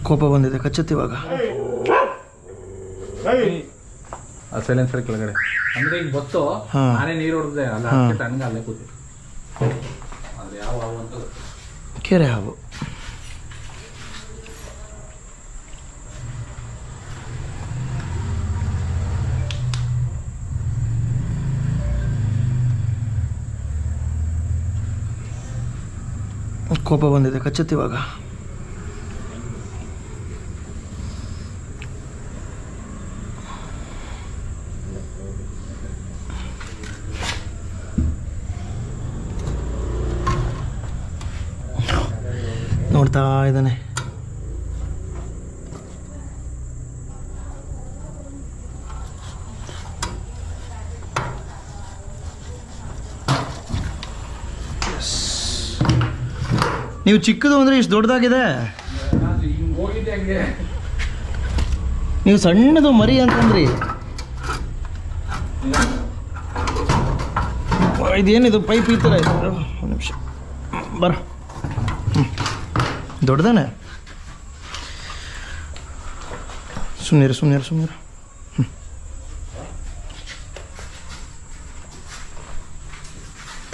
ಕೋಪ ಬಂದಿದೆ, ಕಚ್ಚುತ್ತೆ ಇವಾಗ. ಸೈಲೆನ್ಸರ್ ಕೆಳಗಡೆ ಅಂದ್ರೆ ಈಗ ಗೊತ್ತು ನಾನೇ ನೀರು ಹೊಡೆದೆ ಅಲ್ಲ, ತಣ್ಣಗೆ ಅಲ್ಲೇ ಕೂತಿ. ಅದು ಯಾವ ಹಾವು ಅಂತ ಕೆರೆ ಹಾವು. ಕೋಪ ಬಂದಿದೆ, ಕಚ್ಚುತ್ತೆ ಇವಾಗ. ನೋಡ್ತಾ ಇದ್ದಾನೆ. ನೀವು ಚಿಕ್ಕದು ಅಂದರೆ ಇಷ್ಟು ದೊಡ್ಡದಾಗಿದೆ. ನೀವು ಸಣ್ಣದು ಮರಿ ಅಂತಂದ್ರಿ. ಇದೇನಿದು ಪೈಪ್ ಈ ಥರ ಇದೆ. ಒಂದು ನಿಮಿಷ ಬರ. ದೊಡ್ಡದಾನೆ. ಸುಮ್ಮನಿರು ಸುಮ್ಮನಿರು ಸುಮ್ಮನಿರು.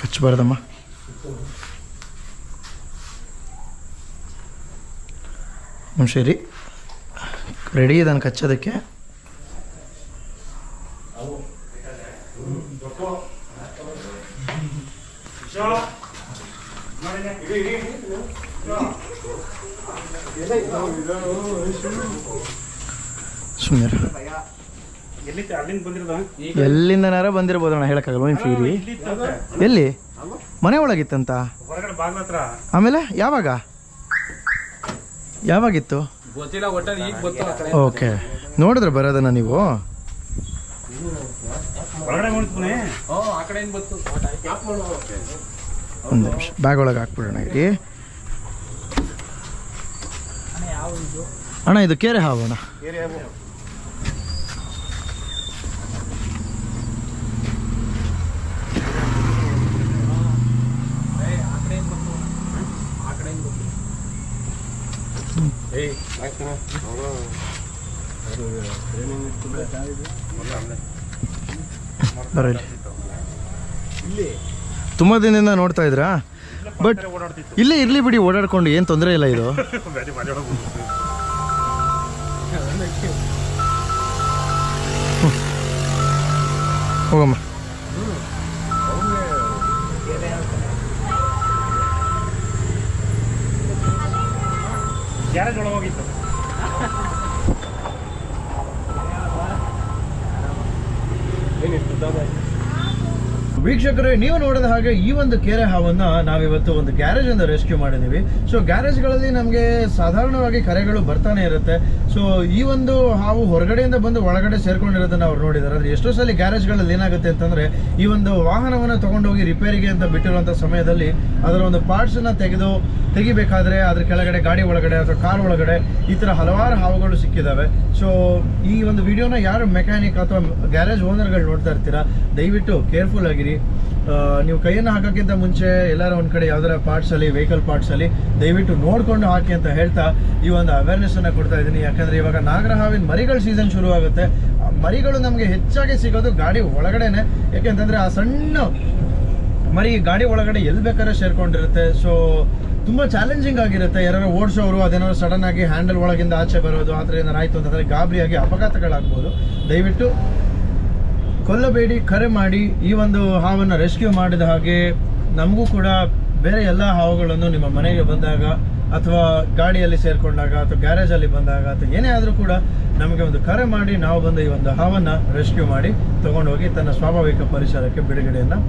ಕಚ್ಚಬಾರ್ದಮ್ಮ. ಸರಿ, ರೆಡಿ ಇದ್ದಾನೆ ಕಚ್ಚೋದಕ್ಕೆ. ಸುಮ್ಮನೆ ಎಲ್ಲಿಂದನಾರ ಬಂದಿರ್ಬೋದಣ್ಣ, ಹೇಳಕ್ಕಾಗಲ್ಲ. ಏನು ಫೀರಿ ಎಲ್ಲಿ? ಮನೆ ಒಳಗಿತ್ತಂತ. ಆಮೇಲೆ ಯಾವಾಗಿತ್ತು? ಓಕೆ, ನೋಡಿದ್ರೆ ಬರೋದನ್ನ ನೀವು? ಒಂದು ನಿಮಿಷ, ಬ್ಯಾಗ್ ಒಳಗೆ ಹಾಕ್ಬಿಡೋಣ. ಇಲ್ಲಿ ಅಣ್ಣ ಇದು ಕೆರೆ ಹಾವು ಅಣ್ಣ. ಬರಲಿ. ತುಂಬ ದಿನದಿಂದ ನೋಡ್ತಾ ಇದ್ರಾ? ಬಟ್ ಇಲ್ಲೇ ಇರ್ಲಿ ಬಿಡಿ, ಓಡಾಡ್ಕೊಂಡು ಏನು ತೊಂದರೆ ಇಲ್ಲ. ಇದು ಹೋಗಮ್ಮ. ವೀಕ್ಷಕರೇ, ನೀವು ನೋಡಿದ ಹಾಗೆ ಈ ಒಂದು ಕೆರೆ ಹಾವನ್ನ ನಾವಿವತ್ತು ಒಂದು ಗ್ಯಾರೇಜ್ ಇಂದ ರೆಸ್ಕ್ಯೂ ಮಾಡಿದ್ದೀವಿ. ಸೊ ಗ್ಯಾರೇಜ್ಗಳಲ್ಲಿ ನಮಗೆ ಸಾಧಾರಣವಾಗಿ ಕರೆಗಳು ಬರ್ತಾನೆ ಇರುತ್ತೆ. ಸೊ ಈ ಒಂದು ಹಾವು ಹೊರಗಡೆಯಿಂದ ಬಂದು ಒಳಗಡೆ ಸೇರ್ಕೊಂಡಿರೋದನ್ನ ಅವ್ರು ನೋಡಿದ್ದಾರೆ. ಆದರೆ ಎಷ್ಟೋ ಸಲ ಗ್ಯಾರೇಜ್ಗಳಲ್ಲಿ ಏನಾಗುತ್ತೆ ಅಂತಂದ್ರೆ, ಈ ಒಂದು ವಾಹನವನ್ನು ತಗೊಂಡೋಗಿ ರಿಪೇರಿಗೆ ಅಂತ ಬಿಟ್ಟಿರುವಂಥ ಸಮಯದಲ್ಲಿ ಅದರ ಒಂದು ಪಾರ್ಟ್ಸನ್ನು ತೆಗಿಬೇಕಾದ್ರೆ ಅದ್ರ ಕೆಳಗಡೆ ಗಾಡಿ ಒಳಗಡೆ ಅಥವಾ ಕಾರ್ ಒಳಗಡೆ ಈ ಥರ ಹಲವಾರು ಹಾವುಗಳು ಸಿಕ್ಕಿದ್ದಾವೆ. ಸೊ ಈ ಒಂದು ವಿಡಿಯೋನ ಯಾರು ಮೆಕ್ಯಾನಿಕ್ ಅಥವಾ ಗ್ಯಾರೇಜ್ ಓನರ್ಗಳು ನೋಡ್ತಾ ಇರ್ತೀರಾ, ದಯವಿಟ್ಟು ಕೇರ್ಫುಲ್ ಆಗಿರಿ. ನೀವು ಕೈಯನ್ನು ಹಾಕೋಕ್ಕಿಂತ ಮುಂಚೆ ಎಲ್ಲಾರ ಒಂದು ಕಡೆ ಯಾವ್ದಾರ ಪಾರ್ಟ್ಸಲ್ಲಿ, ವೆಹಿಕಲ್ ಪಾರ್ಟ್ಸಲ್ಲಿ ದಯವಿಟ್ಟು ನೋಡಿಕೊಂಡು ಹಾಕಿ ಅಂತ ಹೇಳ್ತಾ ಈ ಒಂದು ಅವೇರ್ನೆಸ್ಸನ್ನು ಕೊಡ್ತಾ ಇದ್ದೀನಿ. ಯಾಕಂದರೆ ಇವಾಗ ನಾಗರ ಹಾವಿನ ಮರಿಗಳ ಸೀಸನ್ ಶುರು ಆಗುತ್ತೆ. ಮರಿಗಳು ನಮಗೆ ಹೆಚ್ಚಾಗಿ ಸಿಗೋದು ಗಾಡಿ ಒಳಗಡೆನೆ. ಯಾಕೆಂತಂದರೆ ಆ ಸಣ್ಣ ಮರಿ ಗಾಡಿ ಒಳಗಡೆ ಎಲ್ಲಿ ಬೇಕಾದ್ರೆ ಸೇರ್ಕೊಂಡಿರುತ್ತೆ. ಸೊ ತುಂಬ ಚಾಲೆಂಜಿಂಗ್ ಆಗಿರುತ್ತೆ. ಯಾರು ಓಡಿಸೋರು ಅದೇನಾದ್ರು ಸಡನ್ ಆಗಿ ಹ್ಯಾಂಡಲ್ ಒಳಗಿಂದ ಆಚೆ ಬರೋದು, ಆ ಥರ ಏನಾರು ಆಯಿತು ಅಂತಂದರೆ ಗಾಬರಿಯಾಗಿ ಅಪಘಾತಗಳಾಗ್ಬೋದು. ದಯವಿಟ್ಟು ಕೊಲ್ಲಬೇಡಿ, ಕರೆ ಮಾಡಿ. ಈ ಒಂದು ಹಾವನ್ನು ರೆಸ್ಕ್ಯೂ ಮಾಡಿದ ಹಾಗೆ ನಮಗೂ ಕೂಡ ಬೇರೆ ಎಲ್ಲ ಹಾವುಗಳನ್ನು ನಿಮ್ಮ ಮನೆಗೆ ಬಂದಾಗ ಅಥವಾ ಗಾಡಿಯಲ್ಲಿ ಸೇರಿಕೊಂಡಾಗ ಅಥವಾ ಗ್ಯಾರೇಜಲ್ಲಿ ಬಂದಾಗ ಅಥವಾ ಏನೇ ಆದರೂ ಕೂಡ ನಮಗೆ ಒಂದು ಕರೆ ಮಾಡಿ, ನಾವು ಬಂದು ಈ ಒಂದು ಹಾವನ್ನು ರೆಸ್ಕ್ಯೂ ಮಾಡಿ ತೊಗೊಂಡೋಗಿ ತನ್ನ ಸ್ವಾಭಾವಿಕ ಪರಿಸರಕ್ಕೆ ಬಿಡುಗಡೆಯನ್ನು